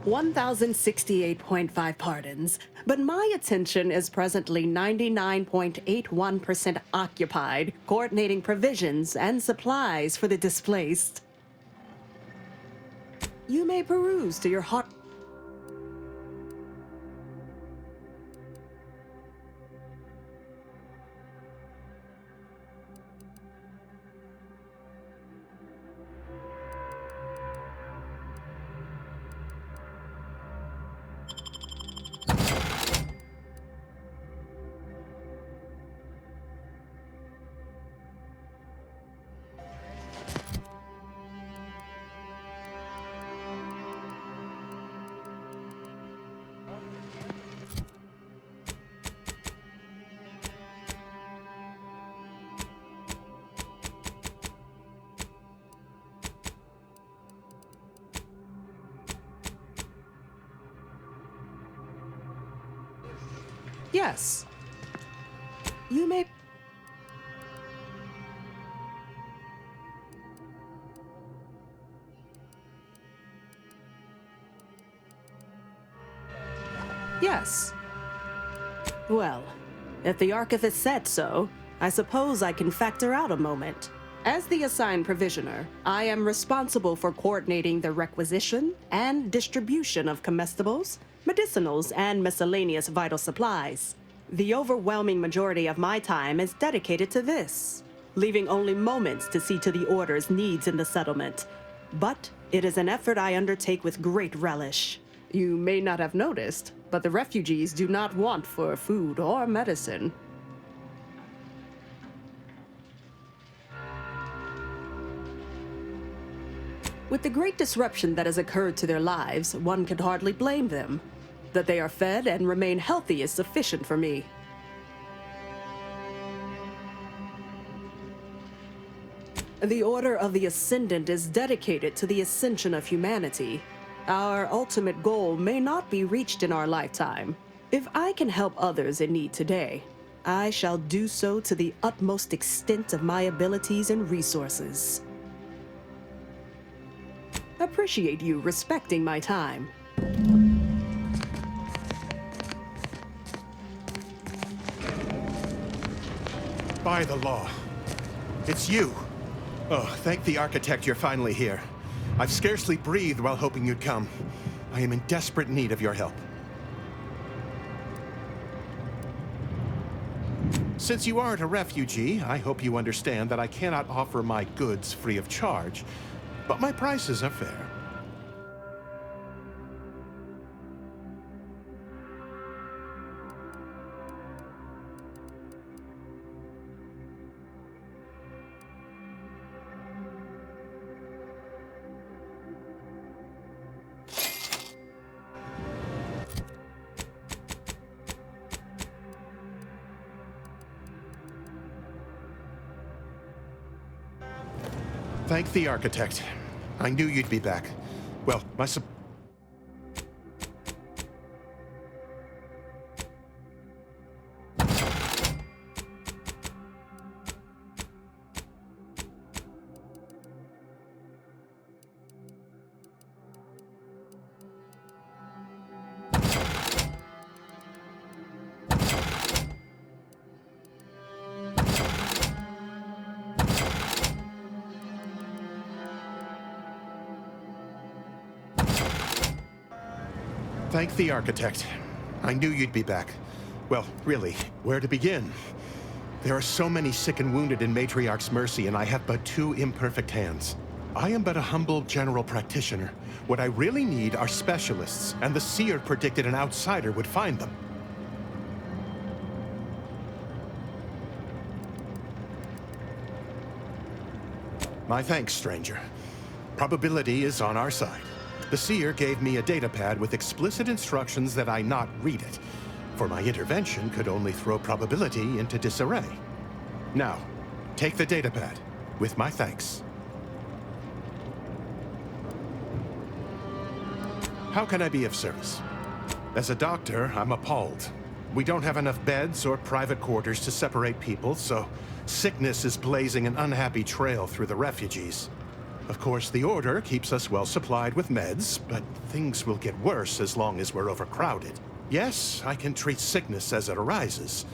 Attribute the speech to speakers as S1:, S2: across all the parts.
S1: 1,068.5 pardons, but my attention is presently 99.81% occupied, coordinating provisions and supplies for the displaced. You may peruse to your heart. Yes. You may. Yes. Well, if the Archivist said so, I suppose I can factor out a moment. As the assigned provisioner, I am responsible for coordinating the requisition and distribution of comestibles, medicinals, and miscellaneous vital supplies. The overwhelming majority of my time is dedicated to this, leaving only moments to see to the Order's needs in the settlement. But it is an effort I undertake with great relish. You may not have noticed, but the refugees do not want for food or medicine. With the great disruption that has occurred to their lives, one could hardly blame them. That they are fed and remain healthy is sufficient for me. The Order of the Ascendant is dedicated to the ascension of humanity. Our ultimate goal may not be reached in our lifetime. If I can help others in need today, I shall do so to the utmost extent of my abilities and resources. Appreciate you respecting my time.
S2: By the law. It's you. Oh, thank the Architect you're finally here. I've scarcely breathed while hoping you'd come. I am in desperate need of your help. Since you aren't a refugee, I hope you understand that I cannot offer my goods free of charge, but my prices are fair. Thank the Architect. I knew you'd be back. Well, Thank the Architect. I knew you'd be back. Well, really, where to begin? There are so many sick and wounded in Matriarch's mercy, and I have but two imperfect hands. I am but a humble general practitioner. What I really need are specialists, and the Seer predicted an outsider would find them. My thanks, stranger. Probability is on our side. The Seer gave me a datapad with explicit instructions that I not read it, for my intervention could only throw probability into disarray. Now, take the datapad, with my thanks. How can I be of service? As a doctor, I'm appalled. We don't have enough beds or private quarters to separate people, so sickness is blazing an unhappy trail through the refugees. Of course, the Order keeps us well supplied with meds, but things will get worse as long as we're overcrowded. Yes, I can treat sickness as it arises.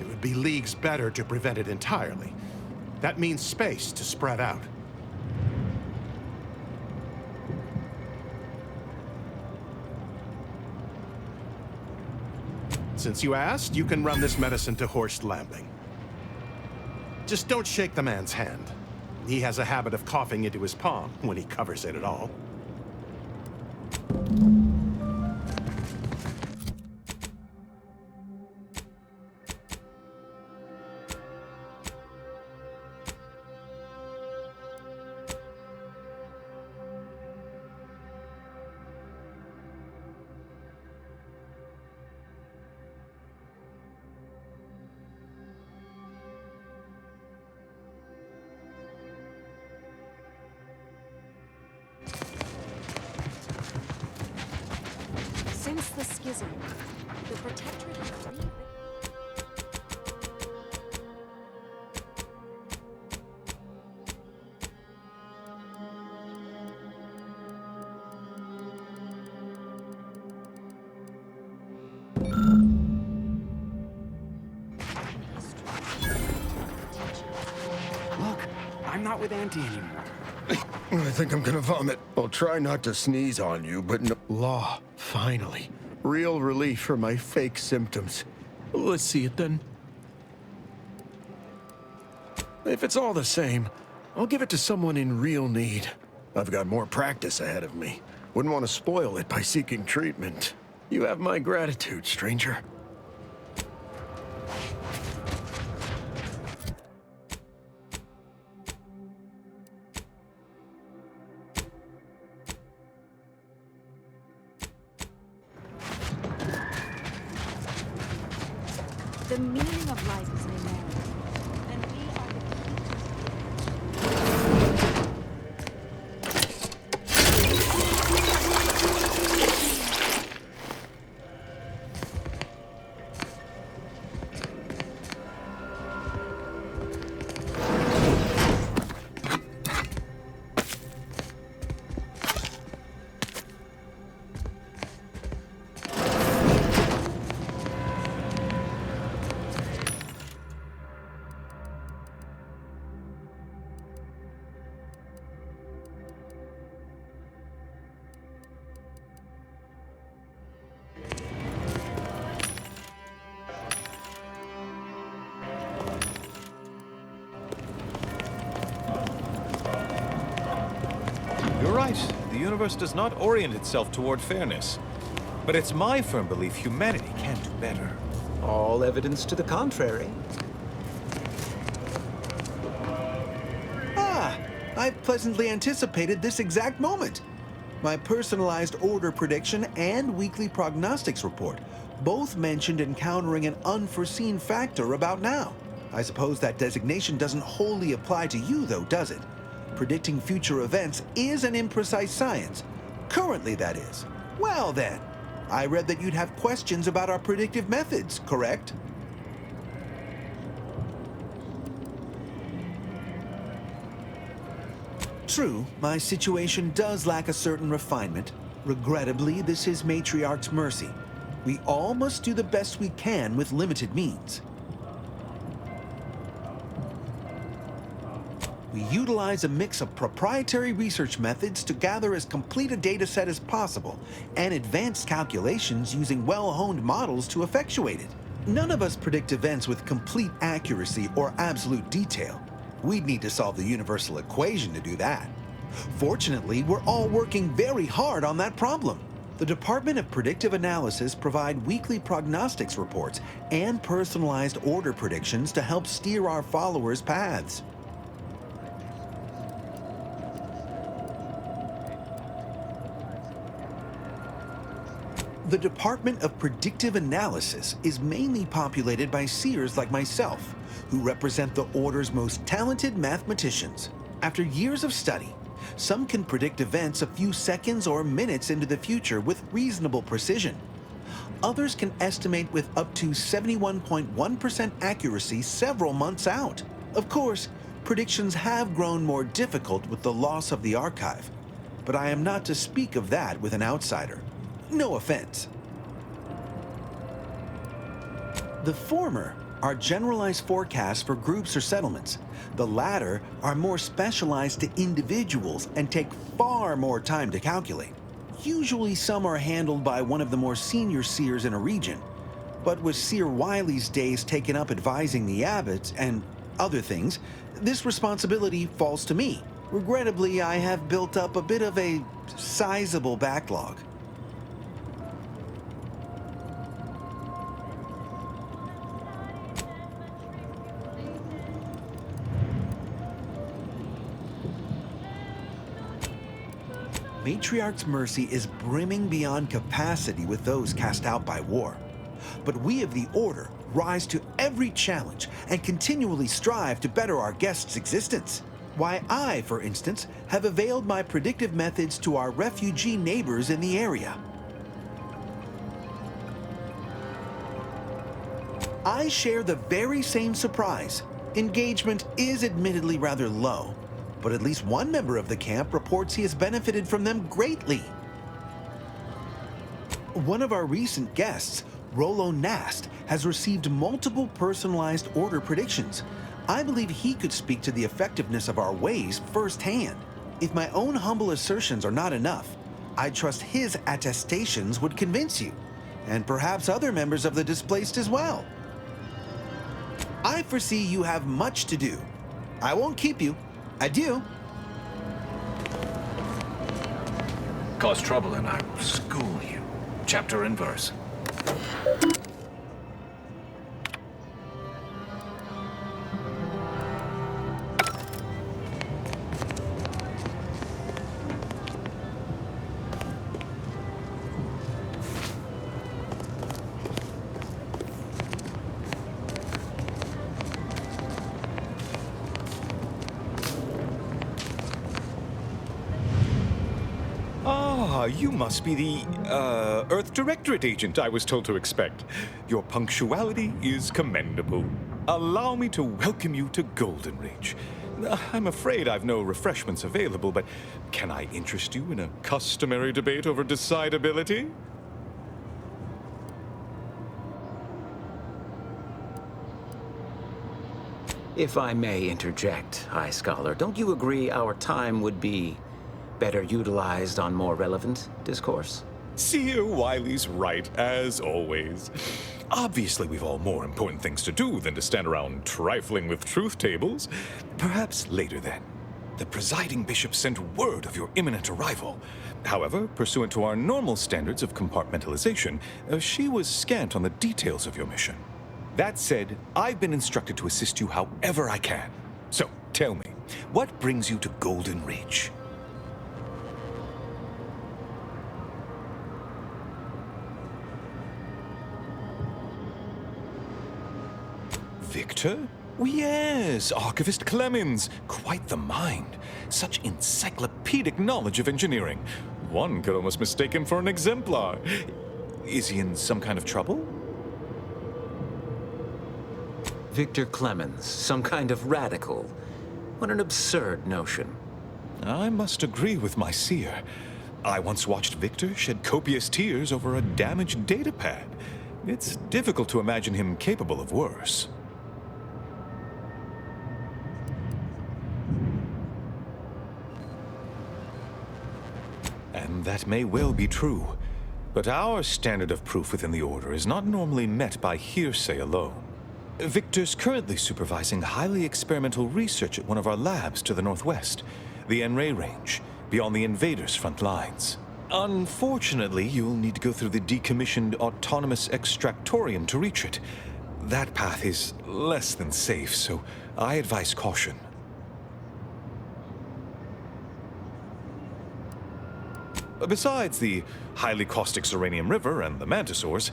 S2: It would be leagues better to prevent it entirely. That means space to spread out. Since you asked, you can run this medicine to Horst Lambing. Just don't shake the man's hand. He has a habit of coughing into his palm when he covers it at all.
S3: Since the schism, the Protectorate has
S4: Look, I'm not with Auntie anymore.
S5: I think I'm gonna vomit. I'll try not to sneeze on you, but no. Law, finally. Real relief for my fake symptoms. Let's see it then. If it's all the same, I'll give it to someone in real need. I've got more practice ahead of me. Wouldn't want to spoil it by seeking treatment. You have my gratitude, stranger.
S3: the meaning of life is in America, and we are the
S6: You're right. The universe does not orient itself toward fairness. But it's my firm belief humanity can do better.
S7: All evidence to the contrary.
S8: I pleasantly anticipated this exact moment. My personalized order prediction and weekly prognostics report both mentioned encountering an unforeseen factor about now. I suppose that designation doesn't wholly apply to you, though, does it? Predicting future events is an imprecise science. Currently, that is. Well, then, I read that you'd have questions about our predictive methods, correct? True, my situation does lack a certain refinement. Regrettably, this is Matriarch's mercy. We all must do the best we can with limited means. We utilize a mix of proprietary research methods to gather as complete a data set as possible, and advanced calculations using well-honed models to effectuate it. None of us predict events with complete accuracy or absolute detail. We'd need to solve the universal equation to do that. Fortunately, we're all working very hard on that problem. The Department of Predictive Analysis provide weekly prognostics reports and personalized order predictions to help steer our followers' paths. The Department of Predictive Analysis is mainly populated by seers like myself, who represent the Order's most talented mathematicians. After years of study, some can predict events a few seconds or minutes into the future with reasonable precision. Others can estimate with up to 71.1% accuracy several months out. Of course, predictions have grown more difficult with the loss of the archive, but I am not to speak of that with an outsider. No offense. The former are generalized forecasts for groups or settlements. The latter are more specialized to individuals and take far more time to calculate. Usually some are handled by one of the more senior seers in a region, but with Seer Wiley's days taken up advising the abbots and other things, this responsibility falls to me. Regrettably, I have built up a bit of a sizable backlog. Matriarch's mercy is brimming beyond capacity with those cast out by war. But we of the Order rise to every challenge and continually strive to better our guests' existence. Why, I, for instance, have availed my predictive methods to our refugee neighbors in the area. I share the very same surprise. Engagement is admittedly rather low, but at least one member of the camp reports he has benefited from them greatly. One of our recent guests, Rollo Nast, has received multiple personalized Order predictions. I believe he could speak to the effectiveness of our ways firsthand. If my own humble assertions are not enough, I trust his attestations would convince you, and perhaps other members of the displaced as well. I foresee you have much to do. I won't keep you. Adieu.
S9: Cause trouble and I will school you. Chapter and verse.
S6: Ah, you must be the, Earth Directorate agent I was told to expect. Your punctuality is commendable. Allow me to welcome you to Golden Reach. I'm afraid I've no refreshments available, but can I interest you in a customary debate over decidability?
S10: If I may interject, High Scholar, don't you agree our time would be better utilized on more relevant discourse?
S6: Seer Wiley's right, as always. Obviously, we've all more important things to do than to stand around trifling with truth tables. Perhaps later then. The presiding bishop sent word of your imminent arrival. However, pursuant to our normal standards of compartmentalization, she was scant on the details of your mission. That said, I've been instructed to assist you however I can. So, tell me, what brings you to Golden Reach? Victor? Oh, yes, Archivist Clemens. Quite the mind. Such encyclopedic knowledge of engineering. One could almost mistake him for an exemplar. Is he in some kind of trouble?
S10: Victor Clemens, some kind of radical. What an absurd notion.
S6: I must agree with my seer. I once watched Victor shed copious tears over a damaged datapad. It's difficult to imagine him capable of worse. And that may well be true. But our standard of proof within the Order is not normally met by hearsay alone. Victor's currently supervising highly experimental research at one of our labs to the northwest, the Enray Range, beyond the invaders' front lines. Unfortunately, you'll need to go through the decommissioned autonomous extractorium to reach it. That path is less than safe, so I advise caution. Besides the highly caustic Serenium River and the Mantisaurs,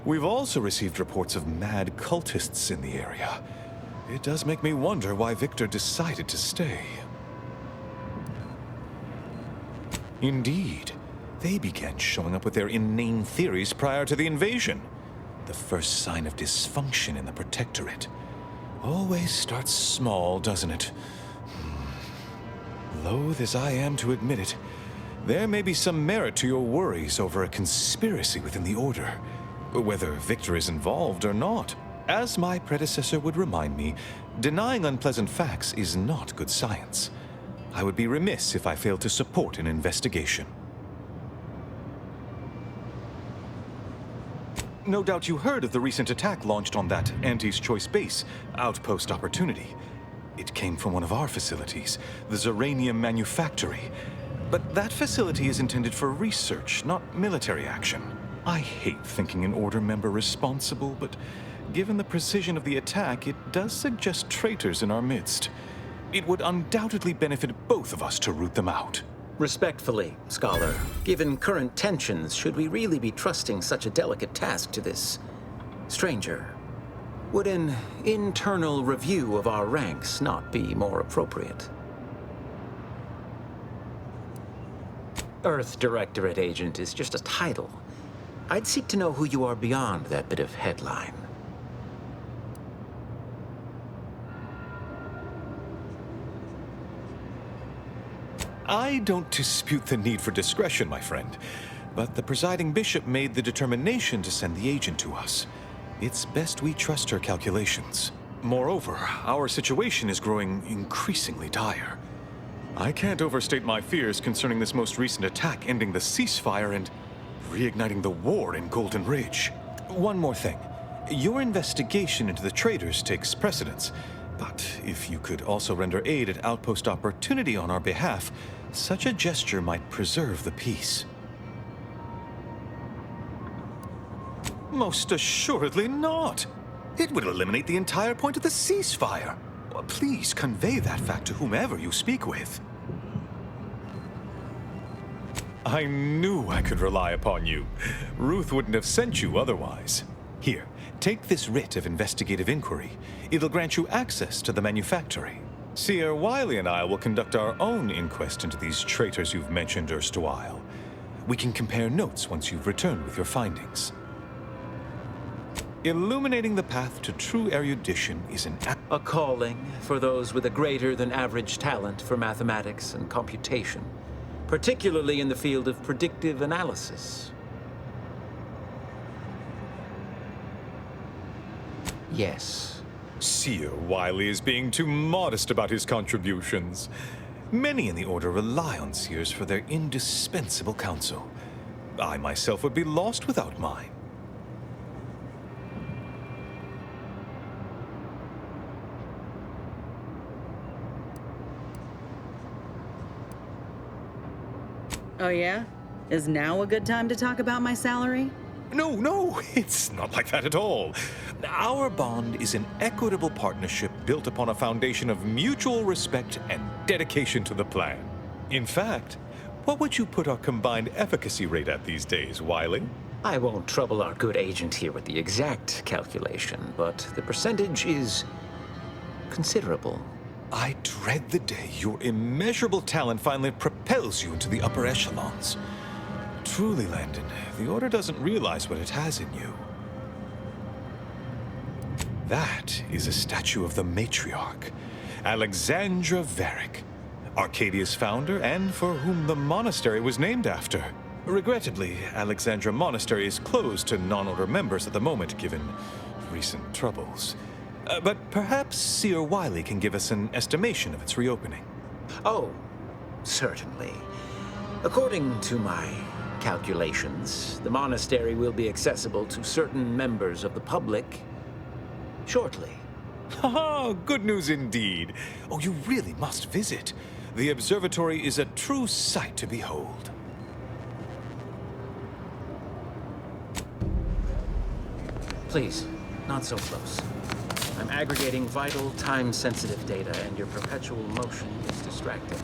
S6: we've also received reports of mad cultists in the area. It does make me wonder why Victor decided to stay. Indeed, they began showing up with their inane theories prior to the invasion. The first sign of dysfunction in the Protectorate. Always starts small, doesn't it? Loath as I am to admit it, there may be some merit to your worries over a conspiracy within the Order, whether Victor is involved or not. As my predecessor would remind me, denying unpleasant facts is not good science. I would be remiss if I failed to support an investigation. No doubt you heard of the recent attack launched on that Anti's Choice base, Outpost Opportunity. It came from one of our facilities, the Zeranium Manufactory. But that facility is intended for research, not military action. I hate thinking an Order member responsible, but given the precision of the attack, it does suggest traitors in our midst. It would undoubtedly benefit both of us to root them out.
S10: Respectfully, Scholar, given current tensions, should we really be trusting such a delicate task to this stranger? Would an internal review of our ranks not be more appropriate? Earth Directorate Agent is just a title. I'd seek to know who you are beyond that bit of headline.
S6: I don't dispute the need for discretion, my friend, but the presiding bishop made the determination to send the agent to us. It's best we trust her calculations. Moreover, our situation is growing increasingly dire. I can't overstate my fears concerning this most recent attack ending the ceasefire and reigniting the war in Golden Ridge. One more thing. Your investigation into the traitors takes precedence, but if you could also render aid at Outpost Opportunity on our behalf, such a gesture might preserve the peace. Most assuredly not. It would eliminate the entire point of the ceasefire. Please convey that fact to whomever you speak with. I knew I could rely upon you. Ruth wouldn't have sent you otherwise. Here, take this writ of investigative inquiry. It'll grant you access to the manufactory. Seer Wiley and I will conduct our own inquest into these traitors you've mentioned erstwhile. We can compare notes once you've returned with your findings. Illuminating the path to true erudition is
S10: a calling for those with a greater than average talent for mathematics and computation, particularly in the field of predictive analysis. Yes.
S6: Seer Wiley is being too modest about his contributions. Many in the Order rely on Seers for their indispensable counsel. I myself would be lost without mine.
S11: Oh yeah? Is now a good time to talk about my salary?
S6: No, it's not like that at all. Our bond is an equitable partnership built upon a foundation of mutual respect and dedication to the plan. In fact, what would you put our combined efficacy rate at these days, Wiley?
S10: I won't trouble our good agent here with the exact calculation, but the percentage is considerable.
S6: I dread the day your immeasurable talent finally propels you into the upper echelons. Truly, Landon, the Order doesn't realize what it has in you. That is a statue of the matriarch, Alexandra Varick, Arcadia's founder and for whom the monastery was named after. Regrettably, Alexandra Monastery is closed to non-Order members at the moment, given recent troubles. But perhaps Seer Wiley can give us an estimation of its reopening.
S10: Oh, certainly. According to my calculations, the monastery will be accessible to certain members of the public shortly.
S6: Haha, good news indeed. Oh, you really must visit. The observatory is a true sight to behold.
S10: Please, not so close. I'm aggregating vital, time-sensitive data, and your perpetual motion is distracting.